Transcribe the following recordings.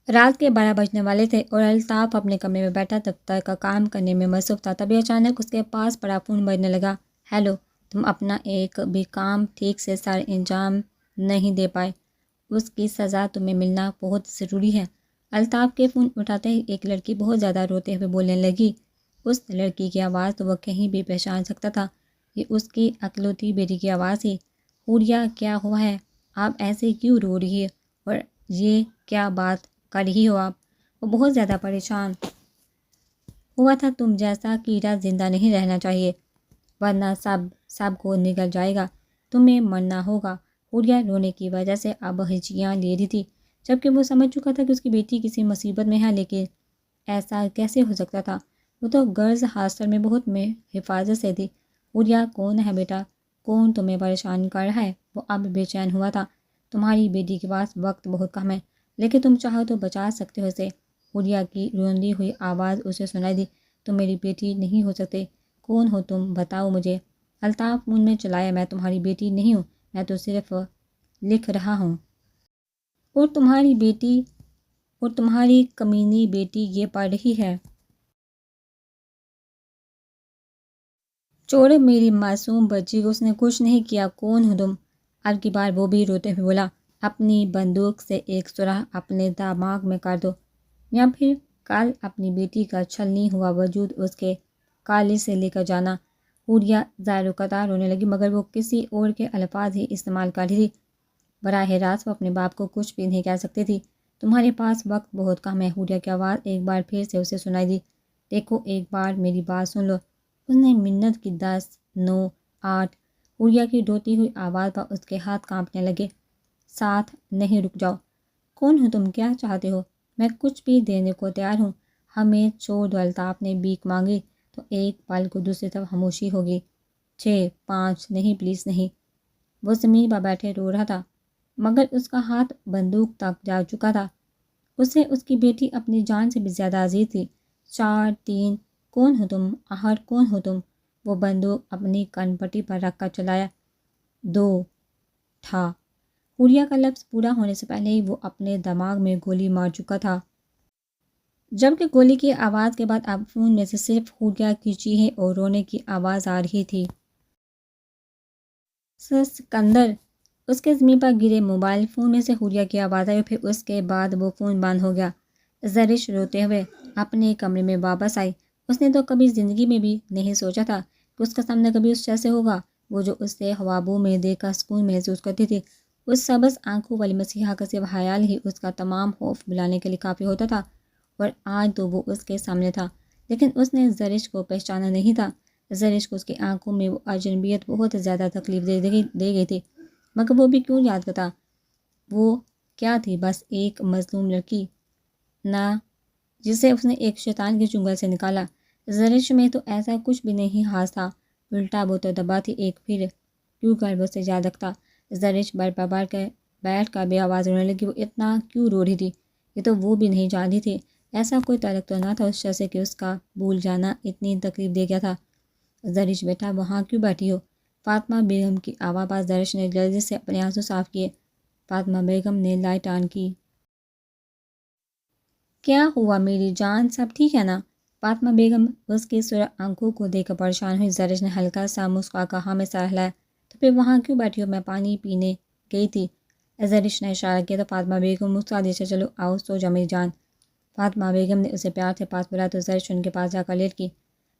رات کے 12 بجنے والے تھے اور الطاف اپنے کمرے میں بیٹھا دفتر کا کام کرنے میں مصروف تھا۔ تبھی اچانک اس کے پاس پڑا فون بجنے لگا۔ ہیلو، تم اپنا ایک بھی کام ٹھیک سے سر انجام نہیں دے پائے، اس کی سزا تمہیں ملنا بہت ضروری ہے۔ الطاف کے فون اٹھاتے ہی ایک لڑکی بہت زیادہ روتے ہوئے بولنے لگی۔ اس لڑکی کی آواز تو وہ کہیں بھی پہچان سکتا تھا، یہ اس کی اکلوتی بیٹی کی آواز تھی۔ حوریہ، کیا ہوا ہے؟ آپ ایسے کیوں رو رہی ہے اور یہ کیا بات کر رہی ہو آپ؟ وہ بہت زیادہ پریشان ہوا تھا۔ تم جیسا کیڑا زندہ نہیں رہنا چاہیے، ورنہ سب کو نگل جائے گا، تمہیں مرنا ہوگا۔ حوریہ رونے کی وجہ سے اب ہچکیاں لے رہی تھی، جبکہ وہ سمجھ چکا تھا کہ اس کی بیٹی کسی مصیبت میں ہے، لیکن ایسا کیسے ہو سکتا تھا؟ وہ تو گرلز ہاسٹل میں بہت حفاظت سے تھی۔ حوریہ، کون ہے بیٹا؟ کون تمہیں پریشان کر رہا ہے؟ وہ اب بے چین ہوا تھا۔ تمہاری بیٹی کے پاس وقت بہت کم ہے، لیکن تم چاہو تو بچا سکتے ہو اسے۔ حوریہ کی روندی ہوئی آواز اسے سنائی دی۔ تم میری بیٹی نہیں ہو سکتے۔ کون ہو تم؟ بتاؤ مجھے۔ الطاف منہ میں چلایا، میں تمہاری بیٹی نہیں ہوں، میں تو صرف لکھ رہا ہوں۔ اور تمہاری کمینی بیٹی یہ پڑھ رہی ہے۔ چھوڑو میری معصوم بچی کو، اس نے کچھ نہیں کیا۔ کون ہو تم؟ اب کی بار وہ بھی روتے ہوئے بولا۔ اپنی بندوق سے ایک سراخ اپنے دماغ میں کر دو، یا پھر کل اپنی بیٹی کا چھلنی ہوا وجود اس کے کالج سے لے کر جانا۔ حوریہ زار و قطع رونے لگی، مگر وہ کسی اور کے الفاظ ہی استعمال کر رہی تھی۔ براہ راست وہ اپنے باپ کو کچھ بھی نہیں کہہ سکتی تھی۔ تمہارے پاس وقت بہت کم ہے۔ حوریہ کی آواز ایک بار پھر سے اسے سنائی دی۔ دیکھو، ایک بار میری بات سن لو۔ اس نے منٹ کی 10، 9، 8۔ حوریہ کی ڈھوتی ہوئی آواز پر اس کے ہاتھ کانپنے لگے۔ 7، نہیں، رک جاؤ۔ کون ہو تم؟ کیا چاہتے ہو؟ میں کچھ بھی دینے کو تیار ہوں۔ ہمیں چھوڑ دو۔ الطاف نے بھیک مانگی تو ایک پل کو دوسری طرف خاموشی ہوگی۔ 6، 5، نہیں، پلیز نہیں۔ وہ زمین پر بیٹھے رو رہا تھا، مگر اس کا ہاتھ بندوق تک جا چکا تھا۔ اسے اس کی بیٹی اپنی جان سے بھی زیادہ عزیز تھی۔ 4، 3، کون ہو تم؟ آخر کون ہو تم؟ وہ بندوق اپنی کن پٹی پر رکھ کر چلایا۔ 2 تھا۔ حوریہ کا لفظ پورا ہونے سے پہلے ہی وہ اپنے دماغ میں گولی مار چکا تھا، جبکہ گولی کی آواز کے بعد اب فون میں سے صرف حوریہ کی چیخیں اور رونے کی آواز آ رہی تھی۔ سکندر! اس کے زمین پر گرے موبائل فون میں سے حوریہ کی آواز آئی اور پھر اس کے بعد وہ فون بند ہو گیا۔ زرش روتے ہوئے اپنے کمرے میں واپس آئی۔ اس نے تو کبھی زندگی میں بھی نہیں سوچا تھا کہ اس کا سامنا کبھی اس شخص سے ہوگا، وہ جو اسے خوابوں میں دیکھ کر سکون محسوس کرتی تھی۔ اس سبز آنکھوں والی مسیحا کا صرف خیال ہی اس کا تمام خوف بلانے کے لیے کافی ہوتا تھا، اور آج تو وہ اس کے سامنے تھا، لیکن اس نے زرش کو پہچانا نہیں تھا۔ زرش کو اس کی آنکھوں میں وہ اجنبیت بہت زیادہ تکلیف دے گئی تھی، مگر وہ بھی کیوں یاد کرتا؟ وہ کیا تھی؟ بس ایک مظلوم لڑکی نہ، جسے اس نے ایک شیطان کے چنگل سے نکالا۔ زرش میں تو ایسا کچھ بھی نہیں خاص تھا، الٹا وہ تو دبا تھی ایک پھر کیوں کر وہ سے یاد رکھتا۔ زرش بر پر بر کے بیٹھ کر بے آواز رونے لگی۔ وہ اتنا کیوں رو رہی تھی، یہ تو وہ بھی نہیں جانتی تھی۔ ایسا کوئی تعلق تو نہ تھا اس شخص سے کہ اس کا بھول جانا اتنی تکلیف دے گیا تھا۔ زرش بیٹا، وہاں کیوں بیٹھی ہو؟ فاطمہ بیگم کی آواز پر زرش نے جلدی سے اپنے آنسو صاف کیے۔ فاطمہ بیگم نے لائٹ آن کی۔ کیا ہوا میری جان، سب ٹھیک ہے نا؟ فاطمہ بیگم اس کی سرخ آنکھوں کو دیکھ کر پریشان ہوئی۔ زرش نے ہلکا سا مسکرا کر ہاں میں سر ہلایا۔ تو پھر وہاں کیوں بیٹھی ہو؟ میں پانی پینے گئی تھی۔ زرش نے اشارہ کیا تو فاطمہ بیگم مسکرا دی۔ چلو آؤ، سو جاؤ میری جان۔ فاطمہ بیگم نے اسے پیار سے پاس بلایا تو زرش ان کے پاس جا کر لیٹ گئی۔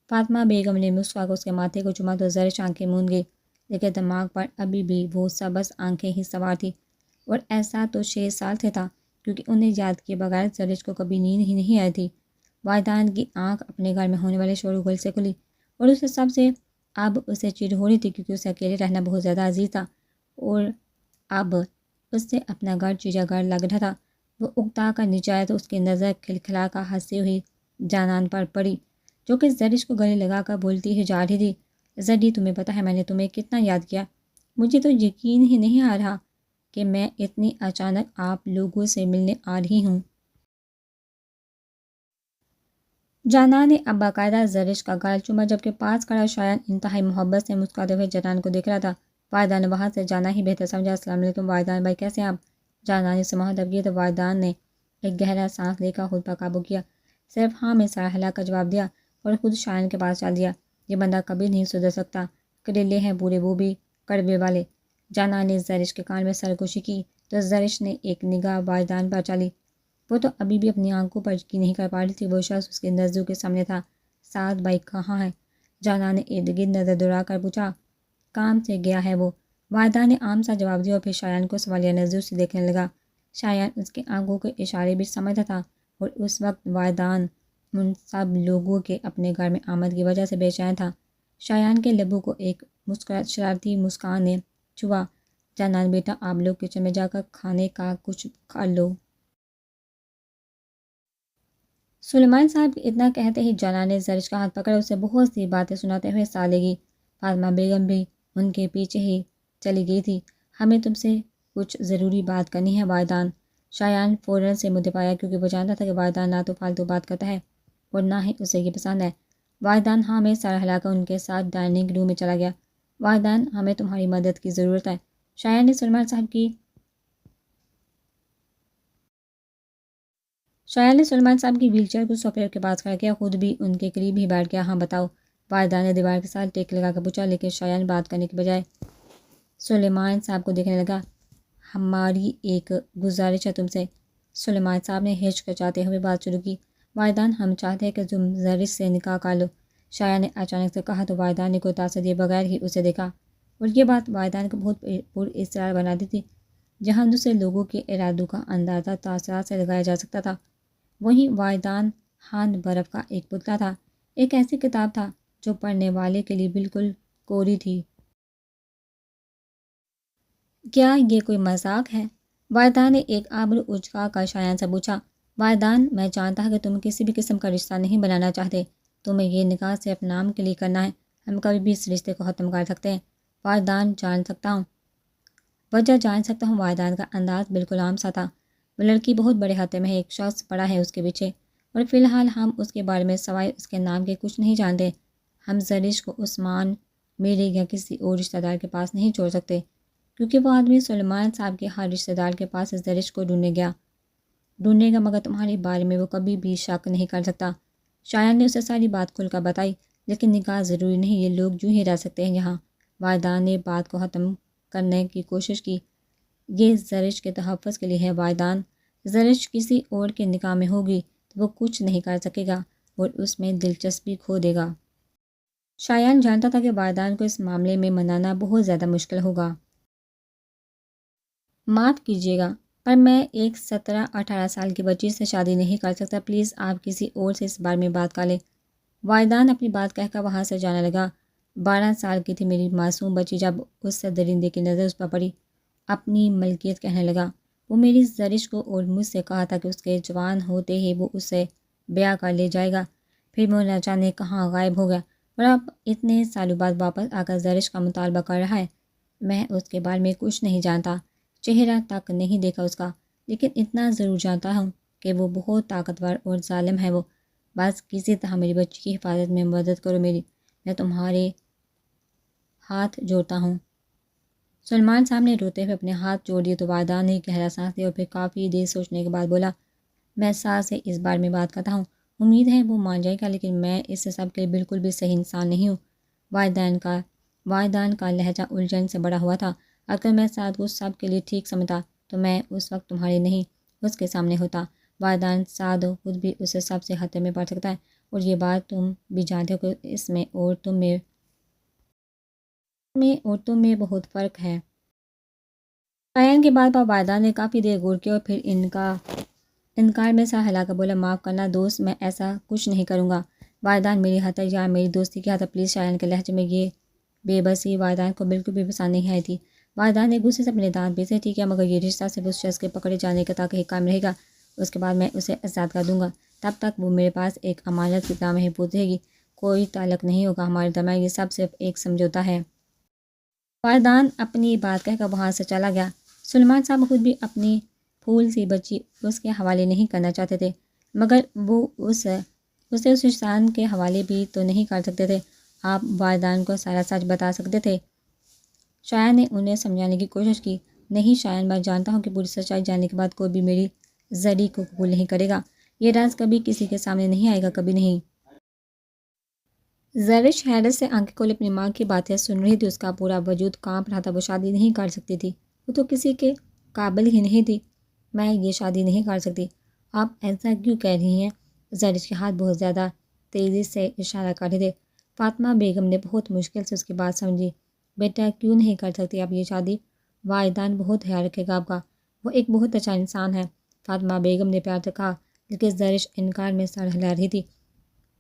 فاطمہ بیگم نے مسکرا کر اس کے ماتھے کو چوما تو زرش آنکھیں موند گئی، لیکن دماغ پر ابھی بھی وہ سبز آنکھیں ہی سوار تھیں، اور ایسا تو 6 سال سے تھا، کیونکہ انہیں یاد کیے بغیر زرش کو کبھی نیند ہی نہیں آئی تھی۔ والدین کی آنکھ اپنے گھر میں ہونے والے شور و غل سے کھلی، اور اسے سب سے اب اسے چڑ ہو رہی تھی، کیونکہ اسے اکیلے رہنا بہت زیادہ عزیز تھا، اور اب اس سے اپنا گھر چڑیا گھر لگ رہا تھا۔ وہ اکتا کر نیچے آیا تو اس کی نظر کھلکھلا کر ہنسی ہوئی جانان پر پڑی، جو کہ زرش کو گلے لگا کر بولتی ہی جا رہی تھی۔ زری، تمہیں پتہ ہے میں نے تمہیں کتنا یاد کیا؟ مجھے تو یقین ہی نہیں آ رہا کہ میں اتنی اچانک آپ لوگوں سے ملنے آ رہی ہوں۔ جانان نے اب باقاعدہ زرش کا گال چوما، جبکہ پاس کھڑا شایان انتہائی محبت سے مسکراتے ہوئے جانان کو دیکھ رہا تھا۔ والدہ نے وہاں سے جانا ہی بہتر سمجھا۔ السلام علیکم والدین بھائی، کیسے ہیں آپ؟ جانان نے اسے مخاطب کیا تو والدین نے ایک گہرا سانس لے کر خود پر قابو کیا، صرف ہاں میں سر ہلا کر جواب دیا اور خود شایان کے پاس چل دیا۔ یہ بندہ کبھی نہیں سدھر سکتا، کریلے ہیں پورے، وہ بھی کڑوے والے۔ جانا نے زرش کے کان میں سرگوشی کی تو زرش نے ایک نگاہ واجدان پر چلی۔ وہ تو ابھی بھی اپنی آنکھوں پر یقین نہیں کر پا رہی تھی، وہ شخص اس کے نزدیک کے سامنے تھا۔ سعد بھائی کہاں ہے؟ جانا نے ارد گرد نظر دوڑا کر پوچھا۔ کام سے گیا ہے وہ، واجدان نے عام سا جواب دیا اور پھر شایان کو سوالیہ نظروں سے دیکھنے لگا۔ شایان اس کے آنکھوں کے اشارے بھی سمجھتا تھا اور اس وقت واجدان ان سب لوگوں کے اپنے گھر میں آمد کی وجہ سے بے چین تھا۔ شایان کے لبوں کو ایک شرارتی مسکان نے چھوا۔ جانان بیٹا، آپ لوگ کچن میں جا کر کھانے کا کچھ کر لو۔ سلیمان صاحب اتنا کہتے ہی جانان نے زرش کا ہاتھ پکڑا، اسے بہت سی باتیں سناتے ہوئے ساتھ لے گئی۔ فاطمہ بیگم بھی ان کے پیچھے ہی چلی گئی تھی۔ ہمیں تم سے کچھ ضروری بات کرنی ہے واجدان۔ شایان فوراً سے منہ پایا کیونکہ وہ جانتا تھا کہ واجدان نہ تو فالتو بات کرتا ہے اور نہ ہی اسے یہ پسند ہے۔ واجدان ہاں میں سر ہلا کر ان کے ساتھ ڈائننگ روم میں چلا گیا۔ واجدان، ہمیں تمہاری مدد کی ضرورت ہے۔ شایان نے سلیمان صاحب کی ویل چیئر کو صوفے کے پاس کھڑا کیا، خود بھی ان کے قریب ہی بیٹھ گیا۔ ہاں بتاؤ، واجدان نے دیوار کے ساتھ ٹیک لگا کر پوچھا، لیکن شایان بات کرنے کے بجائے سلیمان صاحب کو دیکھنے لگا۔ ہماری ایک گزارش ہے تم سے۔ سلیمان صاحب نے ہچکچاتے ہوئے بات شروع کی۔ واجدان، ہم چاہتے ہیں کہ تم زرش سے نکاح کر لو، شایان نے اچانک سے کہا تو واجدان نے کوئی تاثر دیے بغیر ہی اسے دیکھا، اور یہ بات واجدان کو بہت پر اصرار بناتی تھی۔ جہاں دوسرے لوگوں کے ارادوں کا اندازہ تاثرات سے لگایا جا سکتا تھا، وہیں واجدان ہاند برف کا ایک پتلا تھا، ایک ایسی کتاب تھا جو پڑھنے والے کے لیے بالکل کوری تھی۔ کیا یہ کوئی مذاق ہے؟ واجدان نے ایک آبرو اچکا کر شایان سے پوچھا۔ واجدان، میں جانتا ہوں کہ تم کسی بھی قسم کا رشتہ نہیں بنانا چاہتے، تمہیں یہ نکاح صرف نام کے لیے کرنا ہے، ہم کبھی بھی اس رشتے کو ختم کر سکتے ہیں۔ واجدان، جان سکتا ہوں؟ وجہ جان سکتا ہوں؟ واجدان کا انداز بالکل عام سا تھا۔ وہ لڑکی بہت بڑے خطرے میں ہے، ایک شخص پڑا ہے اس کے پیچھے، اور فی الحال ہم اس کے بارے میں سوائے اس کے نام کے کچھ نہیں جانتے۔ ہم زرش کو عثمان، میرے یا کسی اور رشتہ دار کے پاس نہیں چھوڑ سکتے، کیونکہ وہ آدمی سلیمان صاحب کے ہر رشتہ دار کے پاس زرش کو ڈھونڈنے گا، مگر تمہارے بارے میں وہ کبھی بھی شک نہیں کر سکتا۔ شایان نے اسے ساری بات کھل کر بتائی۔ لیکن نکاح ضروری نہیں، یہ لوگ جو ہی رہ سکتے ہیں یہاں۔ واجدان نے بات کو ختم کرنے کی کوشش کی۔ یہ زرش کے تحفظ کے لیے ہے واجدان، زرش کسی اور کے نکاح میں ہوگی تو وہ کچھ نہیں کر سکے گا اور اس میں دلچسپی کھو دے گا۔ شایان جانتا تھا کہ واجدان کو اس معاملے میں منانا بہت زیادہ مشکل ہوگا۔ معاف کیجیے گا، پر میں ایک 17-18 سال کی بچی سے شادی نہیں کر سکتا، پلیز آپ کسی اور سے اس بارے میں بات کر لیں۔ واجدان اپنی بات کہہ کر وہاں سے جانے لگا۔ 12 سال کی تھی میری معصوم بچی جب اس سے درندے کی نظر اس پر پڑی۔ اپنی ملکیت کہنے لگا۔ وہ میری زرش کو اور مجھ سے کہا تھا کہ اس کے جوان ہوتے ہی وہ اسے بیاہ کر لے جائے گا، پھر وہ نہ جانے کہاں غائب ہو گیا، اور اب اتنے سالوں بعد واپس آ کر زرش کا مطالبہ کر رہا ہے۔ میں اس کے بارے میں کچھ نہیں جانتا، چہرہ تک نہیں دیکھا اس کا، لیکن اتنا ضرور جانتا ہوں کہ وہ بہت طاقتور اور ظالم ہے۔ وہ بس کسی طرح میری بچی کی حفاظت میں مدد کرو میری، میں تمہارے ہاتھ جوڑتا ہوں۔ سلیمان صاحب نے روتے ہوئے اپنے ہاتھ جوڑ دیے تو واجدان نے گہرا سانس لیا اور پھر کافی دیر سوچنے کے بعد بولا، میں سعد سے اس بارے میں بات کرتا ہوں، امید ہے وہ مان جائے گا، لیکن میں اس سب کے لیے بالکل بھی صحیح انسان نہیں ہوں۔ واجدان کا لہجہ الجھن سے بڑا ہوا تھا۔ اگر میں سعد کو سب کے لیے ٹھیک سمجھتا تو میں اس وقت تمہارے نہیں اس کے سامنے ہوتا۔ واجدان، سعد خود بھی اسے سب سے خطرے میں پڑ سکتا ہے، اور یہ بات تم بھی جانتے ہو کہ اس میں اور تم میں بہت فرق ہے۔ شایان کی بات پر واجدان نے کافی دیر غور کیا اور پھر انکار میں سر ہلا کر بولا، معاف کرنا دوست، میں ایسا کچھ نہیں کروں گا۔ واجدان، میری خاطر یا میری دوستی کی خاطر پلیز۔ شایان کے لہجے میں یہ بے بسی واجدان کو بالکل بھی پسند نہیں آئی تھی۔ واجدان نے غصے سے اپنے دانت پیسے، ٹھیک ہے، مگر یہ رشتہ صرف اس شخص کے پکڑے جانے کا تک ہی قائم رہے گا، اس کے بعد میں اسے آزاد کر دوں گا، تب تک وہ میرے پاس ایک امانت کی طرح محفوظ رہے گی، کوئی تعلق نہیں ہوگا ہمارے درمیان، یہ سب صرف ایک سمجھوتا ہے۔ واجدان اپنی بات کہہ کر وہاں سے چلا گیا۔ سلیمان صاحب خود بھی اپنی پھول سی بچی اس کے حوالے نہیں کرنا چاہتے تھے، مگر وہ اسے اس انسان کے حوالے بھی تو نہیں کر سکتے تھے۔ آپ واجدان کو سارا سچ بتا سکتے تھے۔ شایان نے انہیں سمجھانے کی کوشش کی۔ نہیں شایان، میں جانتا ہوں کہ پوری سچائی جاننے کے بعد کوئی بھی میری زری کو قبول نہیں کرے گا۔ یہ راز کبھی کسی کے سامنے نہیں آئے گا، کبھی نہیں۔ زرش حیرت سے آنکھیں کھولے اپنی ماں کی باتیں سن رہی تھی۔ اس کا پورا وجود کانپ رہا تھا۔ وہ شادی نہیں کر سکتی تھی، وہ تو کسی کے قابل ہی نہیں تھی۔ میں یہ شادی نہیں کر سکتی۔ آپ ایسا کیوں کہہ رہی ہیں؟ زرش کے ہاتھ بہت زیادہ تیزی سے اشارہ کر رہے تھے۔ فاطمہ بیگم نے بہت مشکل سے اس کی بات سمجھی۔ بیٹا کیوں نہیں کر سکتی آپ یہ شادی؟ والدین بہت خیال رکھے گا آپ کا، وہ ایک بہت اچھا انسان ہے، فاطمہ بیگم نے پیار سے کہا، لیکن زرش انکار میں سر ہلا رہی تھی۔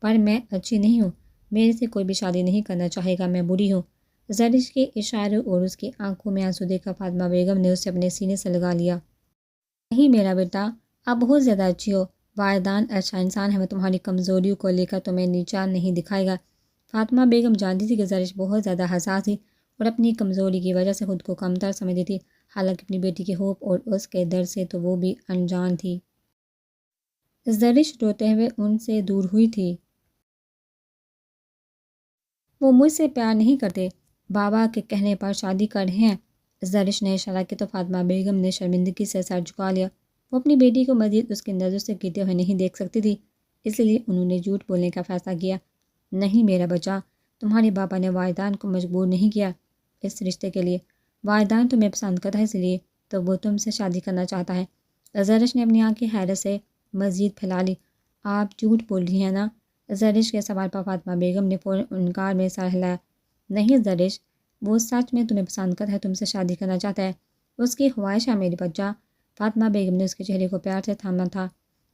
پر میں اچھی نہیں ہوں، میرے سے کوئی بھی شادی نہیں کرنا چاہے گا، میں بری ہوں۔ زرش کے اشاروں اور اس کی آنکھوں میں آنسو دیکھ کر فاطمہ بیگم نے اسے اپنے سینے سے لگا لیا۔ نہیں میرا بیٹا، آپ بہت زیادہ اچھی ہو، والدین اچھا انسان ہے، وہ تمہاری کمزوریوں کو لے کر تمہیں نیچا نہیں دکھائے گا۔ فاطمہ بیگم جانتی تھی کہ زرش بہت زیادہ حساس تھی اور اپنی کمزوری کی وجہ سے خود کو کمتر سمجھتی تھی، حالانکہ اپنی بیٹی کے خوف اور اس کے درد سے تو وہ بھی انجان تھی۔ زرش روتے ہوئے ان سے دور ہوئی تھی۔ وہ مجھ سے پیار نہیں کرتے، بابا کے کہنے پر شادی کر رہے ہیں۔ زرش نے اشارہ کیا تو فاطمہ بیگم نے شرمندگی سے سر جھکا لیا۔ وہ اپنی بیٹی کو مزید اس کی نظر سے گرتے ہوئے نہیں دیکھ سکتی تھی، اس لیے انہوں نے جھوٹ بولنے کا فیصلہ کیا۔ نہیں میرا بچہ، تمہارے بابا نے والدین کو مجبور نہیں کیا اس رشتے کے لیے، والدین تمہیں پسند کرتا ہے اس لیے تو وہ تم سے شادی کرنا چاہتا ہے۔ زرش نے اپنی آنکھیں حیرت سے مزید پھیلا لی۔ آپ جھوٹ بول رہی ہیں نا؟ زرش کے سوال پر فاطمہ بیگم نے فوراً انکار میں سر ہلایا۔ نہیں زرش، وہ سچ میں تمہیں پسند کرتا ہے، تم سے شادی کرنا چاہتا ہے، اس کی خواہش ہے میرے بچہ۔ فاطمہ بیگم نے اس کے چہرے کو پیار سے تھاما تھا۔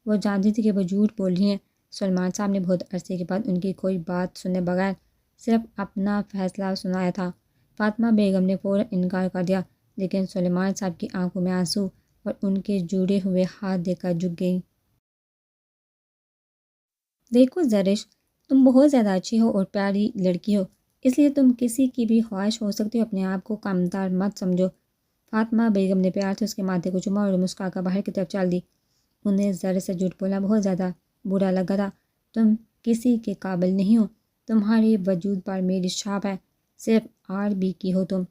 وہ جانتی تھی کہ وہ جھوٹ بول رہی ہیں۔ سلیمان صاحب نے بہت عرصے کے بعد ان کی کوئی بات سنے بغیر صرف اپنا فیصلہ سنایا تھا۔ فاطمہ بیگم نے فوراً انکار کر دیا، لیکن سلیمان صاحب کی آنکھوں میں آنسو اور ان کے جڑے ہوئے ہاتھ دیکھ کر جھک گئیں۔ دیکھو زرش، تم بہت زیادہ اچھی ہو اور پیاری لڑکی ہو، اس لیے تم کسی کی بھی خواہش ہو سکتی ہو، اپنے آپ کو کمتر مت سمجھو۔ فاطمہ بیگم نے پیار سے اس کے ماتھے کو چوما اور مسکرا کر باہر کی طرف چل دی۔ انہیں زرش سے جھوٹ بولنا بہت زیادہ برا لگا تھا۔ تم کسی کے قابل نہیں ہو، تمہارے وجود پر میری چھاپ ہے، صرف آر بی کی ہو تم،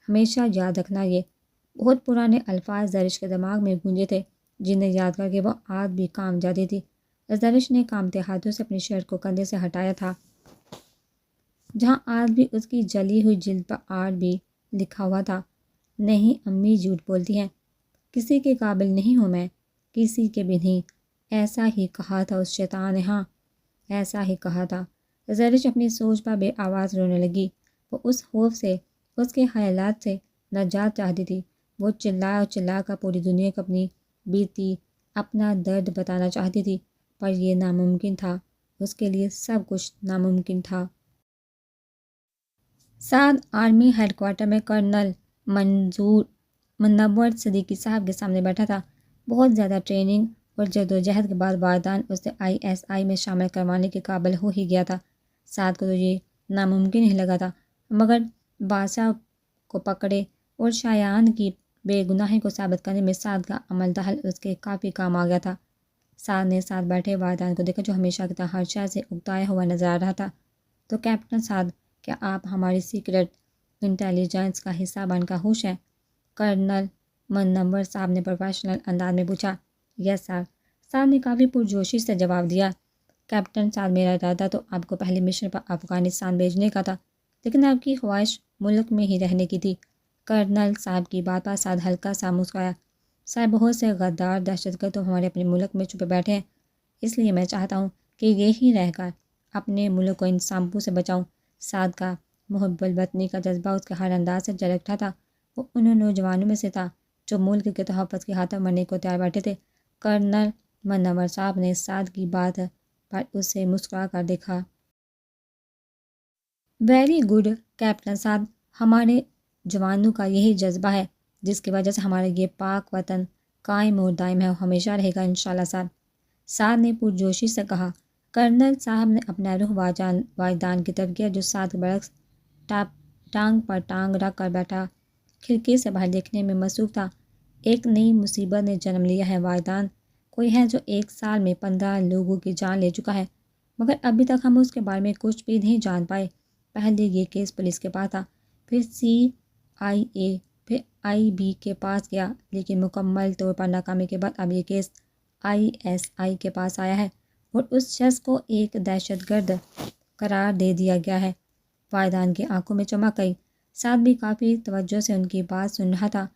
ہمیشہ یاد رکھنا۔ یہ بہت پرانے الفاظ زرش کے دماغ میں گونجے تھے، جنہیں یاد کر کے وہ آج بھی کانپ جاتی تھی۔ زرش نے کانپتے ہاتھوں سے اپنی شرٹ کو کندھے سے ہٹایا تھا، جہاں آج بھی اس کی جلی ہوئی جلد پر آر بی لکھا ہوا تھا۔ نہیں امی جھوٹ بولتی ہیں، کسی کے قابل نہیں ہوں میں، کسی کے بھی نہیں، ایسا ہی کہا تھا اس شیطان نے، ہاں ایسا ہی کہا تھا۔ زرش اپنی سوچ پر بے آواز رونے لگی۔ وہ اس خوف سے، اس کے خیالات سے نجات چاہتی تھی۔ وہ چلا اور چلا کر پوری دنیا کو اپنی بیتی، اپنا درد بتانا چاہتی تھی، پر یہ ناممکن تھا، اس کے لیے سب کچھ ناممکن تھا۔ سعد آرمی ہیڈ کوارٹر میں کرنل منور صدیقی صاحب کے سامنے بیٹھا تھا۔ بہت زیادہ ٹریننگ اور جدوجہد کے بعد والدین اسے ISI میں شامل کروانے کے قابل ہو ہی گیا تھا۔ سعد کو تو یہ ناممکن ہی لگا تھا، مگر بادشاہ کو پکڑے اور شایان کی بے گناہی کو ثابت کرنے میں سعد کا عمل دخل اس کے کافی کام آ گیا تھا۔ سعد نے ساتھ بیٹھے والدین کو دیکھا جو ہمیشہ کی طرح ہر شے سے اکتایا ہوا نظر آ رہا تھا۔ تو کیپٹن سعد، کیا آپ ہماری سیکرٹ انٹیلیجنس کا حصہ بن کر خوش ہیں؟ کرنل منور صاحب نے پروفیشنل انداز میں پوچھا۔ یس سر، سعد نے کافی پرجوشی سے جواب دیا۔ کیپٹن سعد، میرا ارادہ تو آپ کو پہلے مشن پر افغانستان بھیجنے کا تھا، لیکن آپ کی خواہش ملک میں ہی رہنے کی تھی۔ کرنل صاحب کی بات پر سعد ہلکا سا مسکرایا۔ سر، بہت سے غدار دہشت گرد تو ہمارے اپنے ملک میں چھپے بیٹھے ہیں، اس لیے میں چاہتا ہوں کہ یہی رہ کر اپنے ملک کو ان سانپوں سے بچاؤں۔ سعد کا محب الوطنی کا جذبہ اس کے ہر انداز سے جھلک اٹھا تھا۔ وہ ان نوجوانوں میں سے تھا جو ملک کے تحفظ کی خاطر مرنے کو تیار بیٹھے تھے۔ کرنل منور صاحب نے سعد کی بات پر اسے مسکرا کر دیکھا۔ ویری گڈ کیپٹن سعد، ہمارے جوانوں کا یہی جذبہ ہے جس کی وجہ سے ہمارا یہ پاک وطن قائم اور دائم ہے اور ہمیشہ رہے گا انشاءاللہ سر، سعد نے پرجوشی سے کہا۔ کرنل صاحب نے اپنا رخ والدین کی طرف کیا جو سعد کے برعکس ٹانگ پر ٹانگ رکھ کر بیٹھا کھڑکی سے باہر دیکھنے میں مصروف تھا۔ ایک نئی مصیبت نے جنم لیا ہے والدین، کوئی ہے جو 1 سال میں 15 لوگوں کی جان لے چکا ہے، مگر ابھی تک ہم اس کے بارے میں کچھ بھی نہیں جان پائے۔ پہلے یہ کیس پولیس کے پاس تھا، پھر CIA، پھر IB کے پاس گیا، لیکن مکمل طور پر ناکامی کے بعد اب یہ کیس ISI کے پاس آیا ہے اور اس شخص کو ایک دہشت گرد قرار دے دیا گیا ہے۔ فائدان کی آنکھوں میں چمک آئی۔ سعد بھی کافی توجہ سے ان کی بات سن رہا تھا۔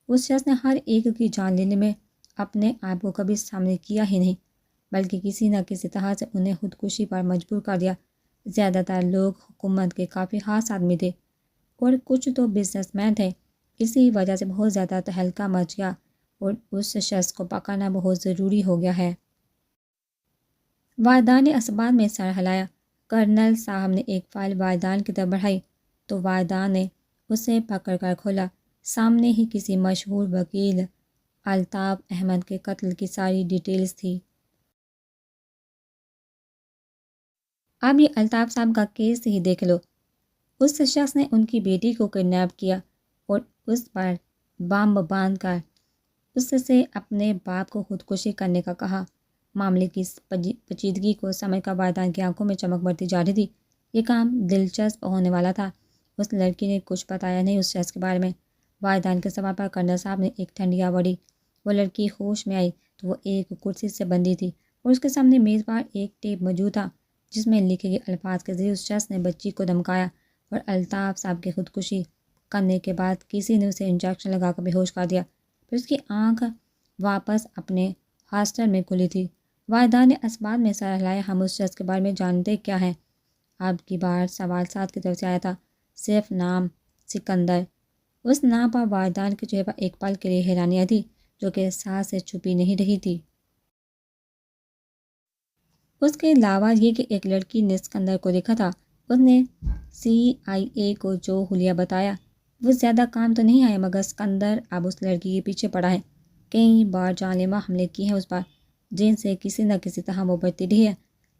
اس شخص نے ہر ایک کی جان لینے میں اپنے آپ کو کبھی سامنے کیا ہی نہیں، بلکہ کسی نہ کسی طرح سے انہیں خودکشی پر مجبور کر دیا۔ زیادہ تر لوگ حکومت کے کافی خاص آدمی تھے اور کچھ تو بزنس مین تھے۔ اسی وجہ سے بہت زیادہ تہلکہ مچ گیا اور اس شخص کو پکڑنا بہت ضروری ہو گیا ہے۔ والدان نے اسباب میں سر ہلایا۔ کرنل صاحب نے ایک فائل والدان کی طرف بڑھائی تو والدان نے اسے پکڑ کر کھولا۔ سامنے ہی کسی مشہور وکیل الطاف احمد کے قتل کی ساری ڈیٹیلز تھی۔ اب یہ الطاف صاحب کا کیس ہی دیکھ لو۔ اس شخص نے ان کی بیٹی کو کڈنیپ کیا اور اس پر بم باندھ کر اس سے اپنے باپ کو خودکشی کرنے کا کہا۔ معاملے کی پیچیدگی کو سمجھ کر والدان کی آنکھوں میں چمک بڑھتی جا رہی تھی۔ یہ کام دلچسپ ہونے والا تھا۔ اس لڑکی نے کچھ بتایا نہیں اس شخص کے بارے میں۔ والدان کے سوال پر کرنل صاحب نے ایک ٹھنڈیا بڑھی۔ وہ لڑکی ہوش میں آئی تو وہ ایک کرسی سے بندھی تھی اور اس کے سامنے میز پر ایک ٹیپ موجود تھا جس میں لکھے گئے الفاظ کے ذریعے اس شخص نے بچی کو دھمکایا اور الطاف صاحب کی خودکشی کرنے کے بعد کسی نے اسے انجیکشن لگا کر بے ہوش کر دیا۔ پھر اس کی آنکھ واپس اپنے ہاسٹل میں کھلی تھی۔ والدان نے اسباب میں سر ہلایا۔ ہم اس شخص کے بارے میں جانتے کیا ہیں؟ اب کی بار سوال سعد کی طرف سے آیا تھا۔ صرف نام سکندر۔ اس نام پر والدان کے چہرے پر ایک پل کے لیے حیرانی تھی جو کہ سعد سے چھپی نہیں رہی تھی۔ اس کے علاوہ یہ کہ ایک لڑکی نے سکندر کو دیکھا تھا۔ اس نے CIA کو جو حلیہ بتایا وہ زیادہ کام تو نہیں آیا، مگر سکندر اب اس لڑکی کے پیچھے پڑا ہے۔ کئی بار جان لیوا حملے کیے ہیں اس پر جن سے کسی نہ کسی طرح وہ بچتی رہی ہے،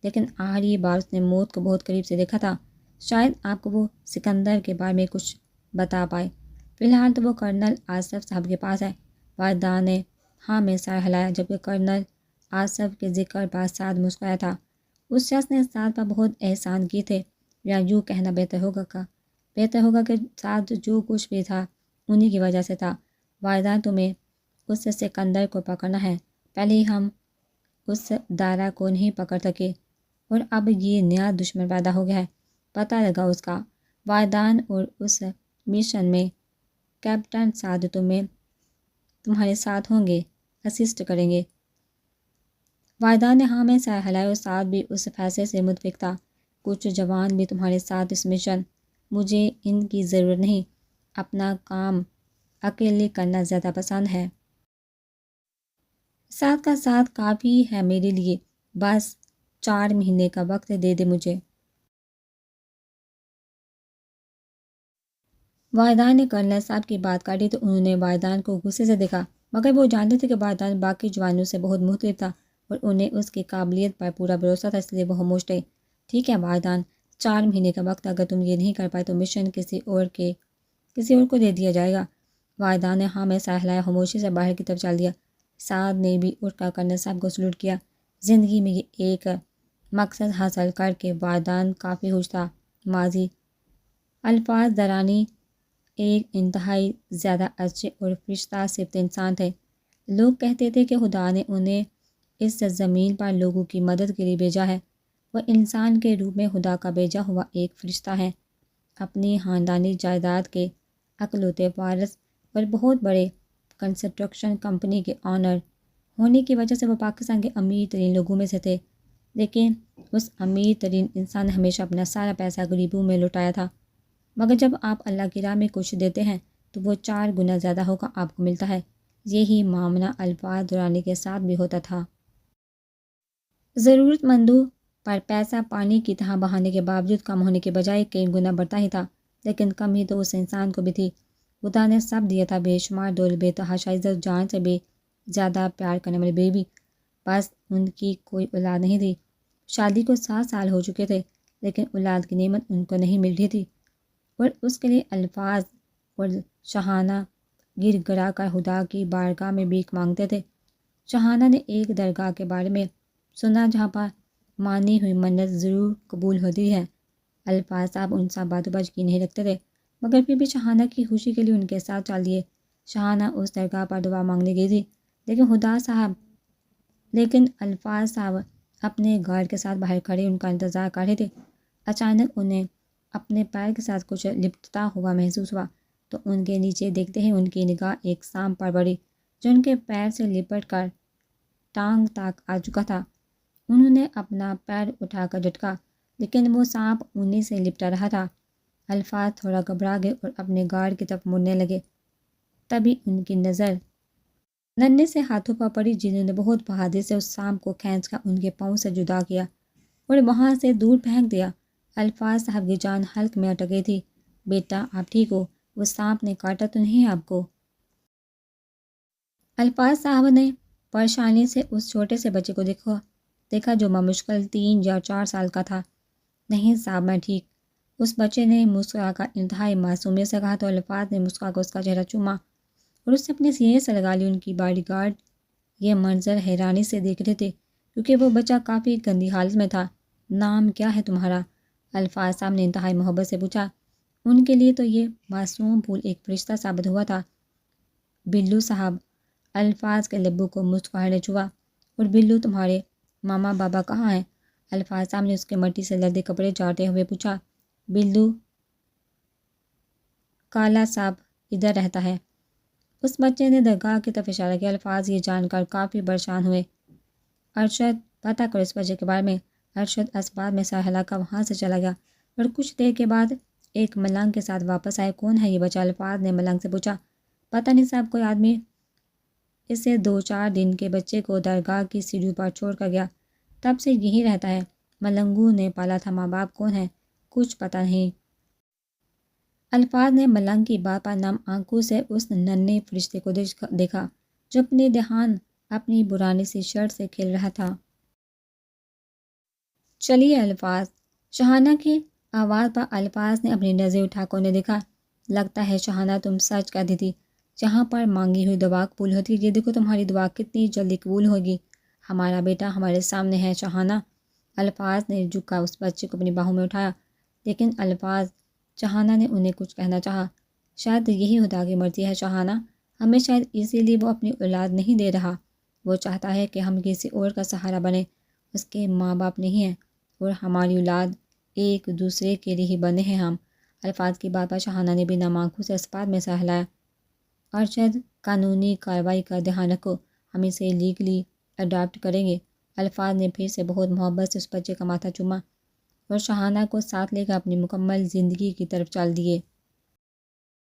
لیکن آخری بار اس نے موت کو بہت قریب سے دیکھا تھا۔ شاید آپ کو وہ سکندر کے بارے میں کچھ بتا پائے۔ فی الحال تو وہ کرنل آصف صاحب کے پاس ہے۔ والدان نے ہاں میں سر ہلایا جبکہ کرنل آصف کے ذکر پر سعد مسکرایا تھا۔ اس شخص نے سعد پر بہت احسان کیے تھے، یا یوں کہنا بہتر ہوگا کہ سعد جو کچھ بھی تھا انہی کی وجہ سے تھا۔ والدان تمہیں اس سکندر کو پکڑنا ہے۔ پہلے ہی ہم اس دارا کو نہیں پکڑ سکے اور اب یہ نیا دشمن پیدا ہو گیا ہے۔ پتہ لگا اس کا۔ والدان اور اس مشن میں کیپٹن سعد تمہارے ساتھ ہوں گے، اسسٹ کریں گے۔ والدان نے ہاں میں سر ہلایا اور سعد بھی اس فیصلے سے متفق تھا۔ کچھ جوان بھی تمہارے ساتھ اس مشن۔ مجھے ان کی ضرورت نہیں، اپنا کام اکیلے کرنا زیادہ پسند ہے۔ سعد کا ساتھ کافی ہے میرے لیے، بس 4 مہینے کا وقت دے دے مجھے۔ والدان نے کرنل صاحب کی بات کاٹی تو انہوں نے والدان کو غصے سے دیکھا، مگر وہ جانتے تھے کہ والدان باقی جوانوں سے بہت مختلف تھا اور انہیں اس کی قابلیت پر پورا بھروسہ تھا، اس لیے وہ خاموش تھے۔ ٹھیک ہے والدان، 4 مہینے کا وقت، اگر تم یہ نہیں کر پائے تو مشن کسی اور کو دے دیا جائے گا۔ والدان نے ہاں میں سر ہلایا، خاموشی سے باہر کی طرف چل دیا۔ سعد نے بھی اٹھ کر کرنل صاحب کو سلوٹ کیا۔ زندگی میں یہ ایک مقصد حاصل کر کے والدان کافی خوش تھا۔ ماضی الفاظ درانی ایک انتہائی زیادہ اچھے اور فرشتہ صفت انسان تھے۔ لوگ کہتے تھے کہ خدا نے انہیں اس زمین پر لوگوں کی مدد کے لیے بھیجا ہے۔ وہ انسان کے روپ میں خدا کا بھیجا ہوا ایک فرشتہ ہے۔ اپنی خاندانی جائیداد کے اکلوتے وارث اور بہت بڑے کنسٹرکشن کمپنی کے آنر ہونے کی وجہ سے وہ پاکستان کے امیر ترین لوگوں میں سے تھے، لیکن اس امیر ترین انسان نے ہمیشہ اپنا سارا پیسہ غریبوں میں لٹایا تھا۔ مگر جب آپ اللہ کی راہ میں کچھ دیتے ہیں تو وہ 4 گنا زیادہ ہو کر آپ کو ملتا ہے۔ یہی معاملہ الفاظ درانی کے ساتھ بھی ہوتا تھا۔ ضرورت مندوں پر پیسہ پانی کی طرح بہانے کے باوجود کم ہونے کے بجائے کئی گنا بڑھتا ہی تھا، لیکن کمی تو اس انسان کو بھی تھی۔ خدا نے سب دیا تھا، بے شمار دولت، بے تحاشا عزت، جان سے بھی زیادہ پیار کرنے والی بیوی، بس ان کی کوئی اولاد نہیں تھی۔ شادی کو 7 سال ہو چکے تھے لیکن اولاد کی نعمت ان کو نہیں مل رہی تھی اور اس کے لیے الفاظ اور شاہانہ گر گڑا کر خدا کی بارگاہ میں بھیک مانگتے تھے۔ شاہانہ نے ایک درگاہ کے بارے میں سنا جہاں پر مانی ہوئی منت ضرور قبول ہوتی ہے۔ الفاظ صاحب ان سب باتوں پر یقین نہیں رکھتے تھے، مگر پھر بھی شاہانہ کی خوشی کے لیے ان کے ساتھ چل دیے۔ شاہانہ اس درگاہ پر دعا مانگنے گئی تھی، لیکن خدا صاحب لیکن الفاظ صاحب اپنے گارڈ کے ساتھ باہر کھڑے ان کا انتظار کر رہے تھے۔ اچانک انہیں اپنے پیر کے ساتھ کچھ لپٹتا ہوا محسوس ہوا، تو ان کے نیچے دیکھتے ہی ان کی نگاہ ایک سانپ پر پڑی جو ان کے پیر سے لپٹ کر ٹانگ تک آ چکا تھا۔ انہوں نے اپنا پیر اٹھا کر جھٹکا، لیکن وہ سانپ انہیں سے لپٹا رہا تھا۔ الفاظ تھوڑا گھبرا گئے اور اپنے گارڈ کی طرف مڑنے لگے۔ تبھی ان کی نظر ننھے سے ہاتھوں پر پڑی جنہوں نے بہت بہادری سے اس سانپ کو کھینچ کر ان کے پاؤں سے جدا کیا اور وہاں سے دور پھینک دیا۔ الفاظ صاحب کی جان حلق میں اٹک گئی تھی۔ بیٹا آپ ٹھیک ہو؟ وہ سانپ نے کاٹا تو نہیں آپ کو؟ الفاظ صاحب نے پریشانی سے اس چھوٹے سے بچے کو دیکھا جو بمشکل 3 یا 4 سال کا تھا۔ نہیں صاحب میں ٹھیک، اس بچے نے مسکرا کر انتہائی معصومیت سے کہا، تو الفاظ نے مسکرا کر اس کا چہرہ چوما اور اس سے اپنے سینے سے لگا لی۔ ان کی باڈی گارڈ یہ منظر حیرانی سے دیکھ رہے تھے کیونکہ وہ بچہ کافی گندی حالت میں تھا۔ نام کیا ہے تمہارا؟ الفاظ صاحب نے انتہائی محبت سے پوچھا۔ ان کے لیے تو یہ معصوم پھول ایک فرشتہ ثابت ہوا تھا۔ بلو صاحب، الفاظ کے لبوں کو مسکراہٹ چھوا۔ اور بلو تمہارے ماما بابا کہاں ہیں؟ الفاظ صاحب نے اس کے مٹی سے لردے کپڑے جاڑتے ہوئے پوچھا۔ بلو کالا صاحب ادھر رہتا ہے۔ اس بچے نے درگاہ کی طرف اشارہ کیا۔ الفاظ یہ جان کر کافی پریشان ہوئے۔ ارشد پتہ کرو اس بچے کے بارے میں۔ ارشد اسباب میں سر ہلا کر وہاں سے چلا گیا اور کچھ دیر کے بعد ایک ملنگ کے ساتھ واپس آئے۔ کون ہے یہ بچہ؟ الفاظ نے ملنگ سے پوچھا۔ پتہ نہیں صاحب، کوئی آدمی اسے 2-4 دن کے بچے کو درگاہ کی سیڑھیوں پر چھوڑ کر گیا، تب سے یہی رہتا ہے۔ ملنگوں نے پالا تھا۔ ماں باپ کون ہیں؟ کچھ پتہ نہیں۔ الفاظ نے ملنگ کی بات پر نم آنکھوں سے اس ننھے فرشتے کو دیکھا جو اپنے دھیان اپنی پرانی سی شرٹ سے کھیل رہا تھا۔ چلیے الفاظ۔ شاہانہ کی آواز پر الفاظ نے اپنی نظر اٹھا کر انہیں دیکھا۔ لگتا ہے شاہانہ تم سچ کہتی تھی، جہاں پر مانگی ہوئی دعا قبول ہوتی، یہ دیکھو تمہاری دعا کتنی جلدی قبول ہوگی۔ ہمارا بیٹا ہمارے سامنے ہے شاہانہ۔ الفاظ نے جھک کر اس بچے کو اپنی باہوں میں اٹھایا، لیکن الفاظ شاہانہ نے انہیں کچھ کہنا چاہا۔ شاید یہی خدا کی مرضی ہے شاہانہ، ہمیں شاید اسی لیے وہ اپنی اولاد نہیں دے رہا۔ وہ چاہتا ہے کہ ہم کسی اور کا سہارا بنیں۔ اس کے ماں باپ نہیں ہیں اور ہماری اولاد ایک دوسرے کے لیے ہی بنے ہیں ہم۔ الفاظ کی بات پر شاہانہ نے بھی نم آنکھوں سے اس بات میں سر ہلایا۔ ارشد قانونی کارروائی کا دھیان رکھو، ہم اسے لیگلی اڈاپٹ کریں گے۔ الفاظ نے پھر سے بہت محبت سے اس بچے کا ماتھا چوما اور شاہانہ کو ساتھ لے کر اپنی مکمل زندگی کی طرف چل دیے۔